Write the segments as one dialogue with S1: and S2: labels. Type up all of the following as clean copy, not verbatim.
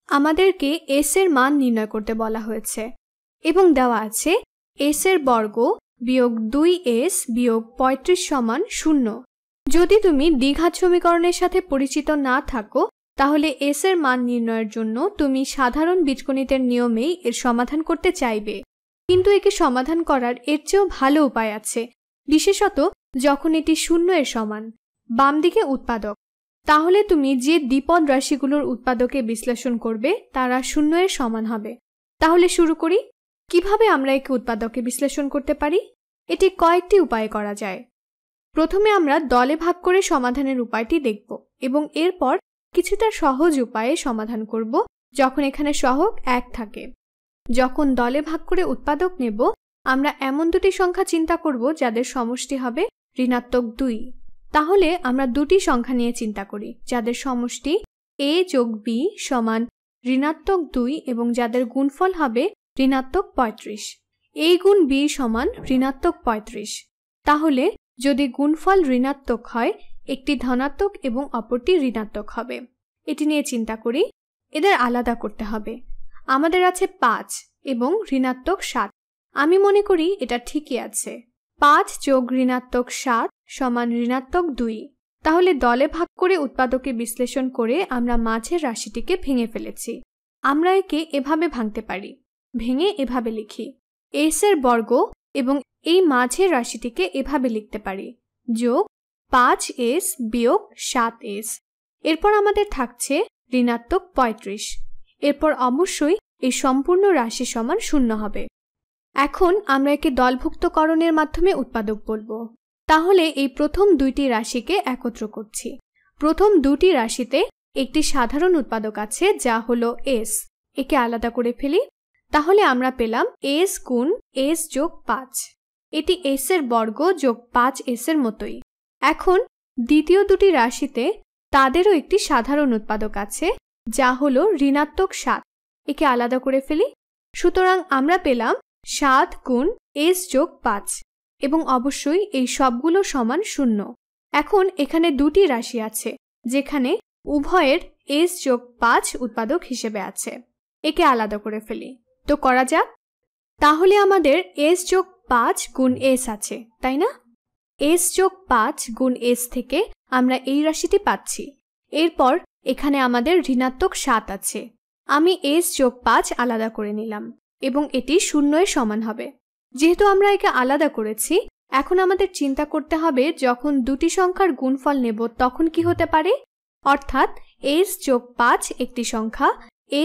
S1: আমাদেরকে s এর মান নির্ণয় করতে বলা হয়েছে এবং দেওয়া আছে s এর বর্গ বিয়োগ 2s বিয়োগ 35 সমান 0। যদি তুমি দ্বিঘাত সমীকরণের সাথে পরিচিত না থাকো তাহলে s এর মান নির্ণয়ের জন্য তুমি সাধারণ বীজগণিতের নিয়মেই এর সমাধান করতে চাইবে, কিন্তু একে সমাধান করার এর চেয়েও ভালো উপায় আছে, বিশেষত যখন এটি 0 এর সমান। বাম দিকে উৎপাদক, তাহলে তুমি যে দ্বিপদ রাশিগুলোর উৎপাদকে বিশ্লেষণ করবে তারা 0 এর সমান হবে। তাহলে শুরু করি। কিভাবে আমরা একে উৎপাদকে বিশ্লেষণ করতে পারি? এটি কয়েকটি উপায়ে করা যায়। প্রথমে আমরা দলে ভাগ করে সমাধানের উপায়টি দেখব এবং এরপর কিছুটা সহজ উপায়ে সমাধান করব যখন এখানে সহগ 1 থাকে। যখন দলে ভাগ করে উৎপাদক নেব আমরা এমন দুটি সংখ্যা চিন্তা করব যাদের সমষ্টি হবে ঋণাত্মক 2। তাহলে আমরা দুটি সংখ্যা নিয়ে চিন্তা করি যাদের সমষ্টি a যোগ b সমান ঋণাত্মক 2 এবং যাদের গুণফল হবে ঋণাত্মক 35। a গুণ b সমান ঋণাত্মক 35। তাহলে যদি গুণফল ঋণাত্মক হয় একটি ধনাত্মক এবং অপরটি ঋণাত্মক হবে। এটি নিয়ে চিন্তা করি। এদের আলাদা করতে হবে। আমাদের আছে 5 এবং ঋণাত্মক 7। আমি মনে করি এটা ঠিকই আছে। 5 যোগ ঋণাত্মক 7 সমান ঋণাত্মক 2। তাহলে দলে ভাগ করে উৎপাদকে বিশ্লেষণ করে আমরা মাঝের রাশিটিকে ভেঙে ফেলেছি। আমরা একে এভাবে ভাঙতে পারি। ভেঙে এভাবে লিখি, s এর বর্গ এবং এই মাঝের রাশিটিকে এভাবে লিখতে পারি, যোগ 5s বিয়োগ 7s। এরপর আমাদের থাকছে ঋণাত্মক 35। এরপর অবশ্যই এই সম্পূর্ণ রাশি সমান 0 হবে। এখন আমরা একে দলভুক্তকরণের মাধ্যমে উৎপাদক বলবো। তাহলে এই প্রথম দুইটি রাশিকে একত্র করছি। প্রথম দুটি রাশিতে একটি সাধারণ উৎপাদক আছে যা হলো s। একে আলাদা করে ফেলি। তাহলে আমরা পেলাম s গুণ s যোগ 5। এটি s এর বর্গ যোগ 5s এর মতোই। এখন দ্বিতীয় দুটি রাশিতে তাদেরও একটি সাধারণ উৎপাদক আছে যা হলো ঋণাত্মক 7। একে আলাদা করে ফেলি। সুতরাং আমরা পেলাম 7 গুণ s যোগ 5 এবং অবশ্যই এই সবগুলো সমান 0। এখন এখানে দুটি রাশি আছে যেখানে উভয়ের s যোগ 5 উৎপাদক হিসেবে আছে। একে আলাদা করে ফেলি। তো করা যাক। তাহলে আমাদের s যোগ 5 গুণ s আছে, তাই না? s যোগ 5 গুণ s থেকে আমরা এই রাশিটি পাচ্ছি। এরপর এখানে আমাদের ঋণাত্মক 7 আছে। আমি s যোগ 5 আলাদা করে নিলাম এবং এটি 0 এর সমান হবে। যেহেতু আমরা একে আলাদা করেছি, এখন আমাদের চিন্তা করতে হবে যখন দুটি সংখ্যার গুণফল নেব তখন কি হতে পারে। অর্থাৎ s যোগ 5 একটি সংখ্যা,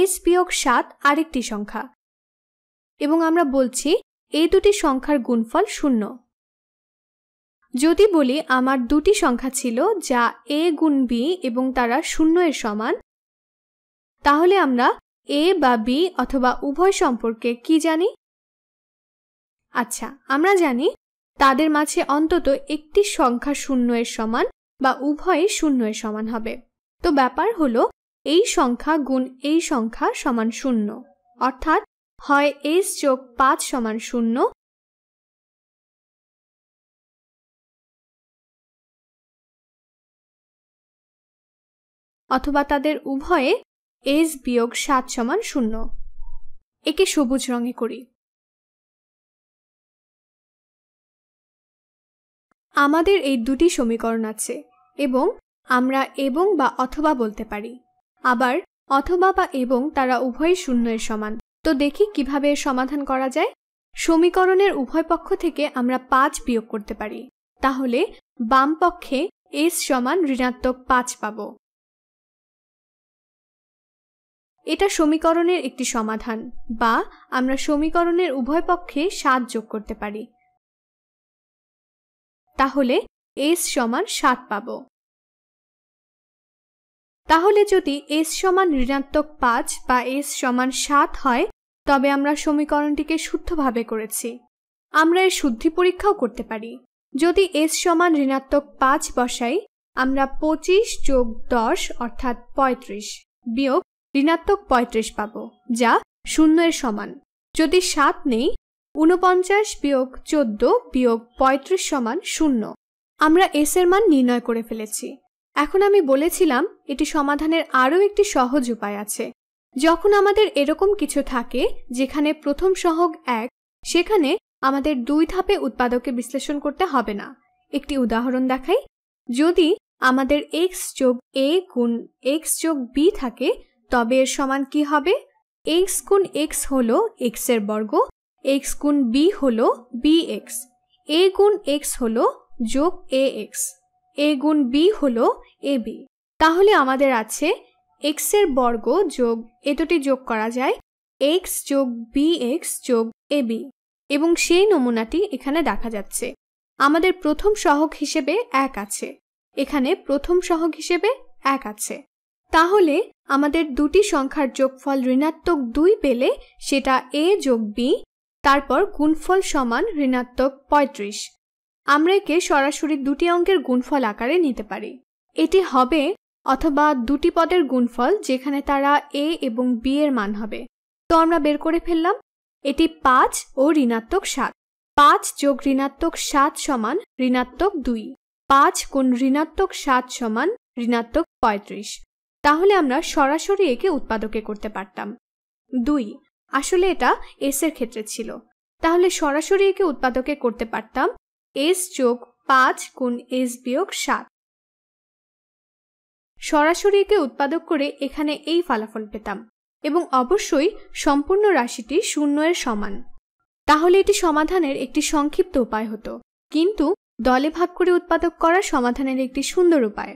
S1: s বিয়োগ 7 আরেকটি সংখ্যা, এবং আমরা বলছি এই দুটি সংখ্যার গুণফল 0। যদি বলি আমার দুটি সংখ্যা ছিল যা a গুণ b এবং তারা 0 এর সমান, তাহলে আমরা a বা b অথবা উভয় সম্পর্কে কি জানি? আচ্ছা, আমরা জানি তাদের মাঝে অন্তত একটি সংখ্যা 0 এর সমান বা উভয়ই 0 এর সমান হবে। তো ব্যাপার হলো এই সংখ্যা গুণ এই সংখ্যা সমান 0, অর্থাৎ হয় s যোগ 5 সমান 0 অথবা তাদের উভয়ে s বিয়োগ 7 সমান 0। একে সবুজ রঙে করি। আমাদের এই দুটি সমীকরণ আছে এবং আমরা এবং বা অথবা বলতে পারি। আবার অথবা বা এবং তারা উভয়ই 0 এর সমান। তো দেখি কিভাবে এর সমাধান করা যায়। সমীকরণের উভয় পক্ষ থেকে আমরা 5 বিয়োগ করতে পারি। তাহলে বাম পক্ষে s সমান ঋণাত্মক 5 পাবো। এটা সমীকরণের একটি সমাধান, বা আমরা সমীকরণের উভয় পক্ষে 7 যোগ করতে পারি। তাহলে s সমান 7 পাবো। তাহলে যদি s সমান ঋণাত্মক 5 বা s সমান 7 হয় তবে আমরা সমীকরণটিকে শুদ্ধভাবে করেছি। আমরা এর শুদ্ধি পরীক্ষাও করতে পারি। যদি s সমান ঋণাত্মক 5 বসাই, আমরা 25 যোগ 10 অর্থাৎ 35 বিয়োগ ঋণাত্মক 35 পাবো, যা 0 এর সমান। যদি 7 নেই, 49 বিয়োগ 14 বিয়োগ 35 সমান 0। আমরা s এর মান নির্ণয় করে ফেলেছি। এখন আমি বলেছিলাম এটি সমাধানের আরও একটি সহজ উপায় আছে। যখন আমাদের এরকম কিছু থাকে যেখানে প্রথম সহগ 1, সেখানে আমাদের 2 ধাপে উৎপাদকে বিশ্লেষণ করতে হবে না। একটি উদাহরণ দেখাই। যদি আমাদের x যোগ a গুণ x যোগ b থাকে, তবে এর সমান কি হবে? x গুণ x হলো x এর বর্গ, x গুণ b হলো bx, a গুণ x হলো যোগ ax, a গুণ b হলো ab। তাহলে আমাদের আছে x এর বর্গ যোগ এ দুটি যোগ করা যায় x যোগ bx যোগ ab, এবং সেই নমুনাটি এখানে দেখা যাচ্ছে। আমাদের প্রথম সহগ হিসেবে 1 আছে, এখানে প্রথম সহগ হিসেবে 1 আছে। তাহলে আমাদের দুটি সংখ্যার যোগফল ঋণাত্মক 2 পেলে সেটা a যোগ b, তারপর গুণফল সমান ঋণাত্মক 35। আমরা একে সরাসরি দুটি অঙ্কের গুণফল আকারে নিতে পারি। এটি হবে অথবা দুটি পদের গুণফল যেখানে তারা a এবং b এর মান হবে। তো আমরা বের করে ফেললাম। এটি 5 ও ঋণাত্মক 7। 5 যোগ ঋণাত্মক 7 সমান ঋণাত্মক 2। 5 গুণ ঋণাত্মক 7 সমান ঋণাত্মক 35। তাহলে আমরা সরাসরি একে উৎপাদকে করতে পারতাম। 2, আসলে এটা s এর ক্ষেত্রে ছিল। তাহলে সরাসরি একে উৎপাদকে করতে পারতাম s যোগ 5 গুণ s বিয়োগ 7। সরাসরি একে উৎপাদক করে এখানে এই ফলাফল পেতাম, এবং অবশ্যই সম্পূর্ণ রাশিটি 0 এর সমান। তাহলে এটি সমাধানের একটি সংক্ষিপ্ত উপায় হতো, কিন্তু দলে ভাগ করে উৎপাদক করা সমাধানের একটি সুন্দর উপায়।